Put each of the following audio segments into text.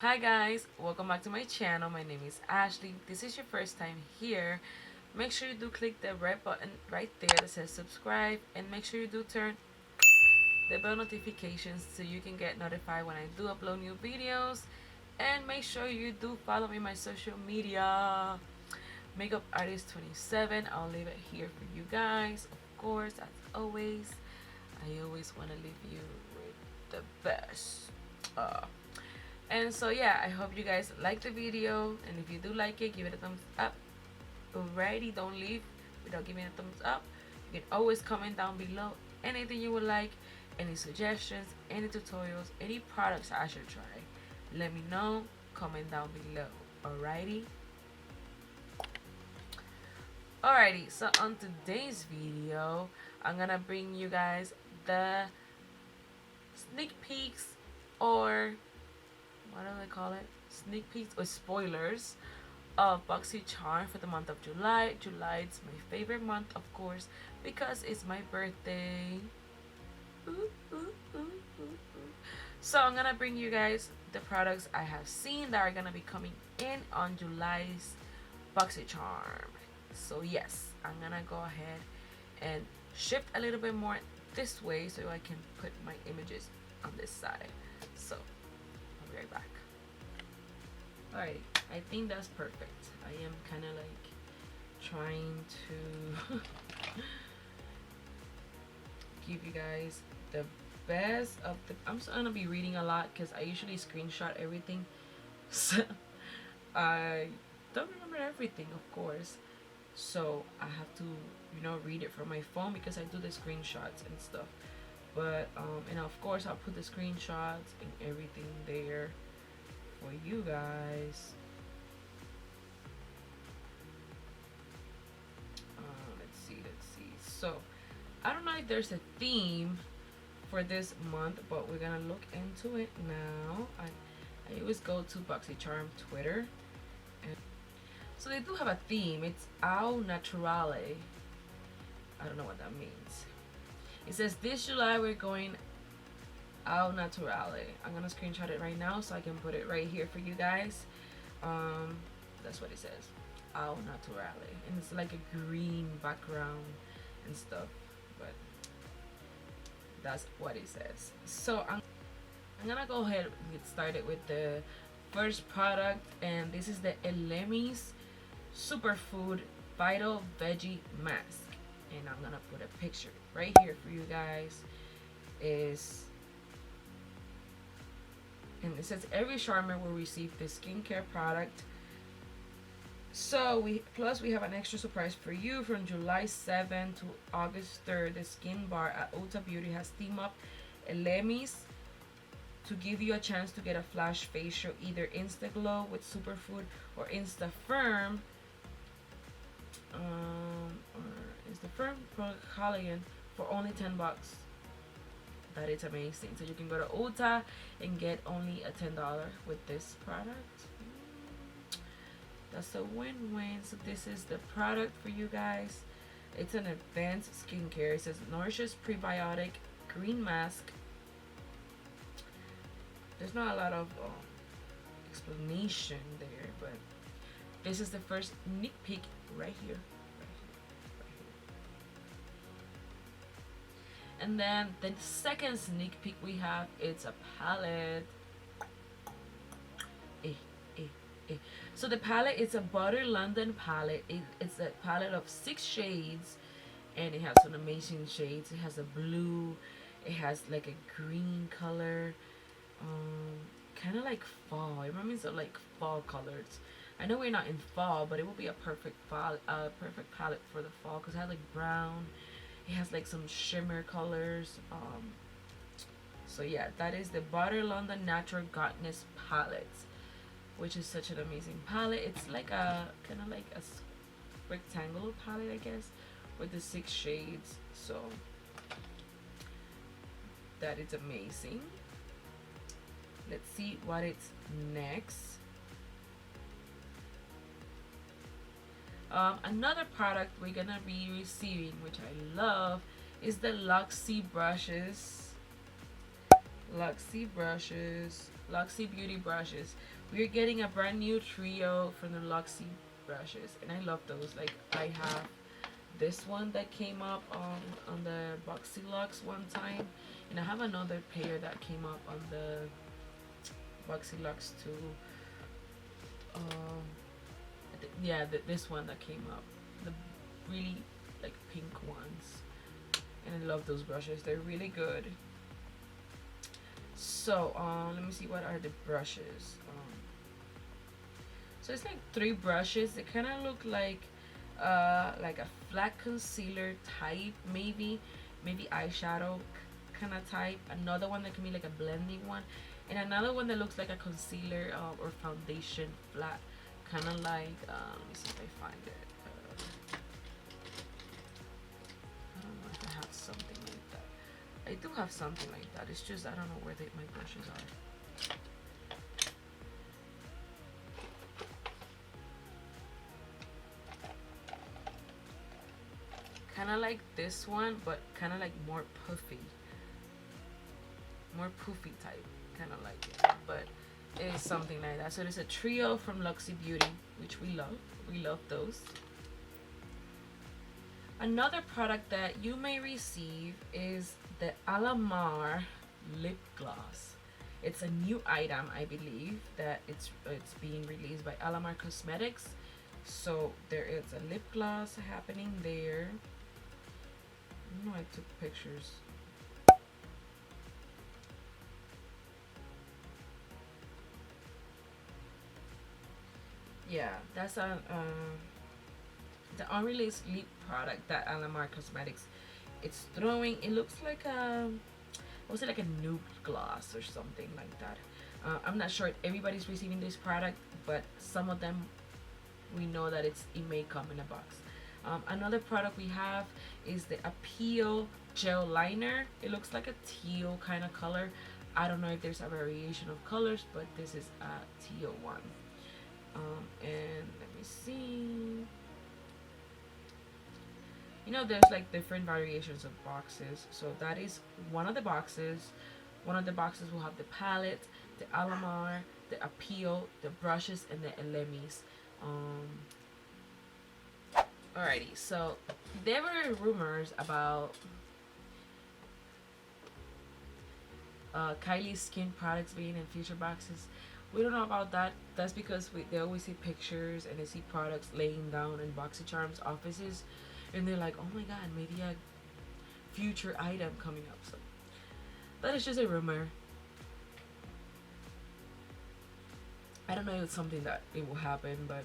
Hi guys, welcome back to my channel. My name is Ashley. This is your first time here. Make sure you do click the red button right there that says subscribe, and make sure you do turn the bell notifications so you can get notified when I do upload new videos. And make sure you do follow me on my social media. Makeup Artist 27. I'll leave it here for you guys. Of course, as always, I always want to leave you with the best. Uh, and so yeah, I hope you guys like the video, and if you do like it, give it a thumbs up. Alrighty, don't leave without giving a thumbs up. You can always comment down below anything you would like, any suggestions, any tutorials, any products I should try. Let me know, comment down below. Alrighty, so on today's video, I'm gonna bring you guys the sneak peeks, or what do they call it? Sneak peeks or spoilers of BoxyCharm for the month of July. July is my favorite month, of course, because it's my birthday. Ooh, ooh, ooh, ooh. So I'm gonna bring you guys the products I have seen that are gonna be coming in on July's BoxyCharm. So yes, I'm gonna go ahead and shift a little bit more this way so I can put my images on this side. So I'll be right back. Alright, I think that's perfect. I am kind of like trying to give you guys the best of the. I'm just gonna be reading a lot because I usually screenshot everything, so I don't remember everything, of course. So I have to, read it from my phone because I do the screenshots and stuff. But and of course I'll put the screenshots and everything there for you guys. Let's see. So I don't know if there's a theme for this month, but we're gonna look into it now. I always go to BoxyCharm Twitter, and so they do have a theme. It's Au Naturale. I don't know what that means. It says this July we're going Au Naturale. I'm gonna screenshot it right now so I can put it right here for you guys. That's what it says. Au Naturale. And it's like a green background and stuff. But that's what it says. So I'm gonna go ahead and get started with the first product, and this is the Elemis Superfood Vital Veggie Mask. And I'm gonna put a picture right here for you guys. And it says every charmer will receive this skincare product. So we have an extra surprise for you. From July 7th to August 3rd, the Skin Bar at Ulta Beauty has teamed up Elemis to give you a chance to get a flash facial, either Insta Glow with Superfood or Insta Firm for collagen for only $10. That is amazing. So you can go to Ulta and get only a $10 with this product. That's a win-win. So this is the product for you guys. It's an advanced skincare. It says nourishes prebiotic green mask. There's not a lot of explanation there, but this is the first sneak peek right here. And then the second sneak peek we have, it's a palette. So the palette is a Butter London palette. It's a palette of 6 shades, and it has some amazing shades. It has a blue, it has like a green color, kind of like fall. It reminds me of like fall colors. I know we're not in fall, but it will be a perfect palette for the fall because it has like brown. It has like some shimmer colors. So yeah, that is the Butter London Natural Goddess palette, which is such an amazing palette. It's like a kind of like a rectangular palette, I guess, with the 6 shades. So that is amazing. Let's see what it's next. Another product we're gonna be receiving, which I love, is the Luxie brushes. Luxie Beauty brushes. We're getting a brand new trio from the Luxie brushes, and I love those. Like I have this one that came up on the Boxy Lux one time, and I have another pair that came up on the Boxy Lux too. Um, yeah, this one that came up, the really like pink ones, and I love those brushes. They're really good. So let me see what are the brushes. So it's like three brushes. They kind of look like a flat concealer type, maybe eyeshadow kind of type. Another one that can be like a blending one, and another one that looks like a concealer or foundation flat, kind of like. Let me see if I find it. I don't know if I have something like that. I do have something like that. It's just I don't know where my brushes are. Kind of like this one, but kind of like more poofy type, kind of like it, but it's something like that. So there's a trio from Luxie Beauty, which we love those. Another product that you may receive is the Alamar lip gloss. It's a new item, I believe, that it's being released by Alamar Cosmetics. So there is a lip gloss happening there. I know I took pictures. Yeah, that's the unreleased lip product that Alamar Cosmetics it's throwing. It looks like was it like a nude gloss or something like that. I'm not sure if everybody's receiving this product, but some of them we know that it may come in a box. Another product we have is the Appeal Gel Liner. It looks like a teal kind of color. I don't know if there's a variation of colors, but this is a teal one. And let me see. You know, there's like different variations of boxes. So that is one of the boxes. One of the boxes will have the palette, the Alamar, the Appeal, the brushes, and the Elemis. Um, Alrighty, so there were rumors about Kylie's skin products being in future boxes. We don't know about that. That's because they always see pictures and they see products laying down in BoxyCharm's offices, and they're like, "Oh my God, maybe a future item coming up." So that is just a rumor. I don't know if it's something that it will happen, but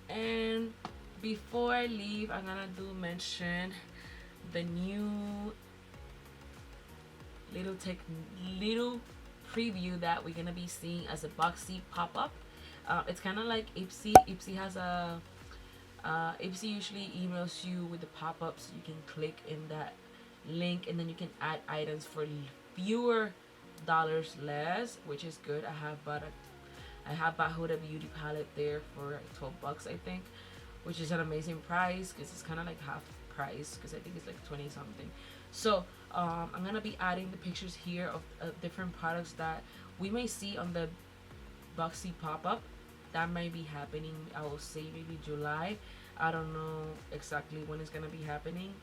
and before I leave, I'm gonna do mention the new little preview that we're gonna be seeing as a Boxy pop-up. It's kind of like Ipsy. Ipsy has a Ipsy usually emails you with the pop-ups. You can click in that link and then you can add items for fewer dollars less, which is good. I have bought Huda Beauty palette there for like 12 bucks, I think, which is an amazing price because it's kind of like half price because I think it's like 20 something. So I'm gonna be adding the pictures here of different products that we may see on the Boxy pop-up. That might be happening, I will say maybe July. I don't know exactly when it's gonna be happening,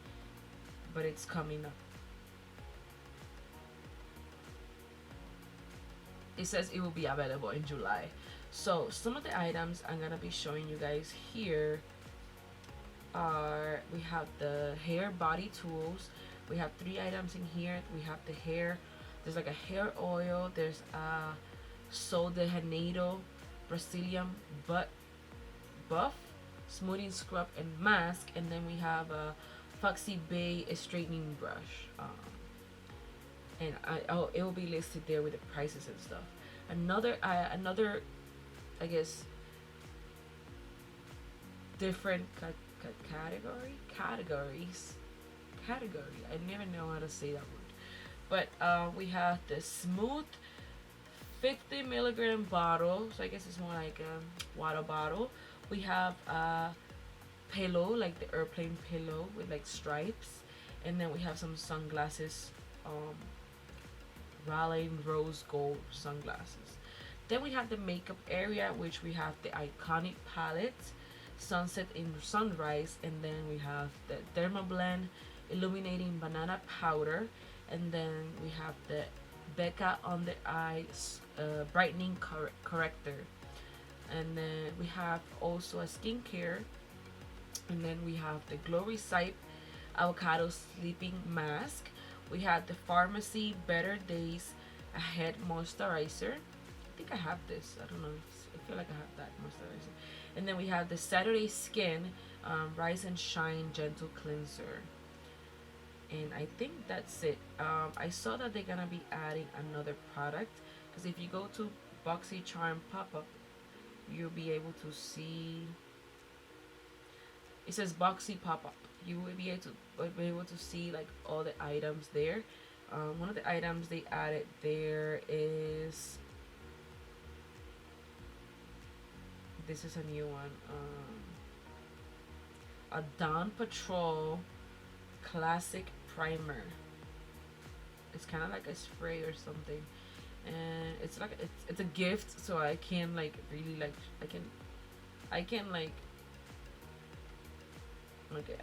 but it's coming up. It says it will be available in July. So some of the items I'm gonna be showing you guys here are, we have the hair body tools. We have 3 items in here. We have the hair, there's like a hair oil, there's a Sol de Janeiro Brazilian butt buff smoothing scrub and mask, and then we have a Foxy Bay straightening brush. And it will be listed there with the prices and stuff. Another I guess different category. I never know how to say that word. But we have the smooth 50 milligram bottle. So I guess it's more like a water bottle. We have a pillow, like the airplane pillow with like stripes, and then we have some sunglasses Raleigh rose gold sunglasses. Then we have the makeup area, which we have the iconic palette, sunset in sunrise, and then we have the Dermablend illuminating banana powder, and then we have the Becca on the eyes brightening corrector, and then we have also a skincare, and then we have the Glory Sight avocado sleeping mask. We have the Pharmacy Better Days Ahead moisturizer. I think I have this. I don't know. I feel like I have that moisturizer. And then we have the Saturday Skin Rise and Shine Gentle Cleanser. And I think that's it. I saw that they're gonna be adding another product, because if you go to BoxyCharm pop-up, you'll be able to see. It says Boxy pop-up. You will be able to see like all the items there. One of the items they added there is, this is a new one, a Dawn Patrol Classic Primer. It's kind of like a spray or something, and it's like it's a gift, so I can like really like I can like okay.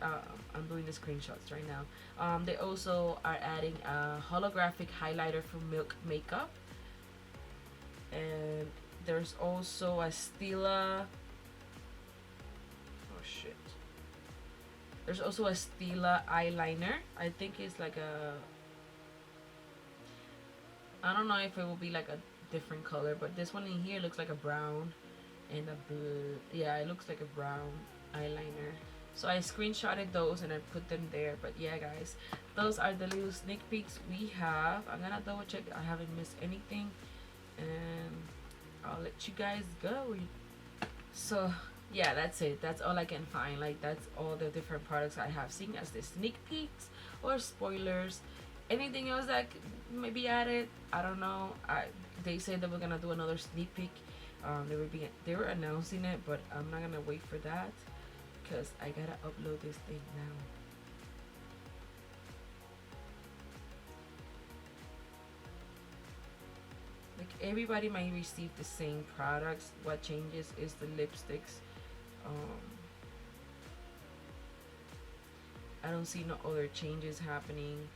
I'm doing the screenshots right now. They also are adding a holographic highlighter for Milk Makeup, and there's also a Stila. Oh shit. There's also a Stila eyeliner. I think it's like a, I don't know if it will be like a different color, but this one in here looks like a brown and a blue. Yeah, it looks like a brown eyeliner. So I screenshotted those and I put them there. But yeah, guys, those are the little sneak peeks we have. I'm gonna double check I haven't missed anything, and I'll let you guys go. So yeah, that's it. That's all I can find. Like, that's all the different products I have seen as the sneak peeks or spoilers. Anything else that may be added, I don't know. They said that we're gonna do another sneak peek. They were announcing it, but I'm not gonna wait for that because I gotta upload this thing now. Like, everybody might receive the same products. What changes is the lipsticks. I don't see no other changes happening.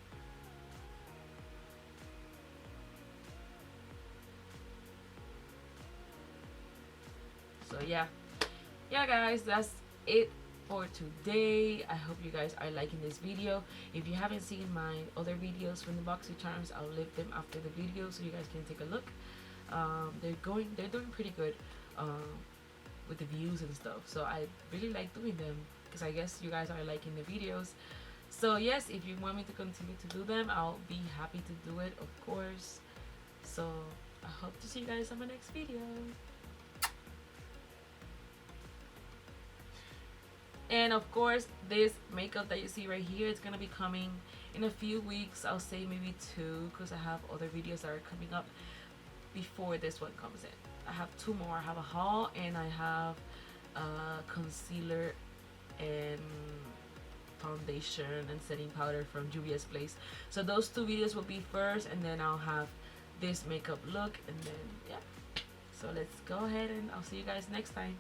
So yeah guys, that's it for today. I hope you guys are liking this video. If you haven't seen my other videos from the BoxyCharms, I'll leave them after the video so you guys can take a look. They're doing pretty good with the views and stuff, so I really like doing them because I guess you guys are liking the videos. So yes, if you want me to continue to do them, I'll be happy to do it, of course. So I hope to see you guys on my next video. And of course, this makeup that you see right here is gonna be coming in a few weeks. I'll say maybe 2, because I have other videos that are coming up before this one comes in. I have 2 more. I have a haul and I have a concealer and foundation and setting powder from Juvia's Place. So those 2 videos will be first, and then I'll have this makeup look, and then yeah. So let's go ahead and I'll see you guys next time.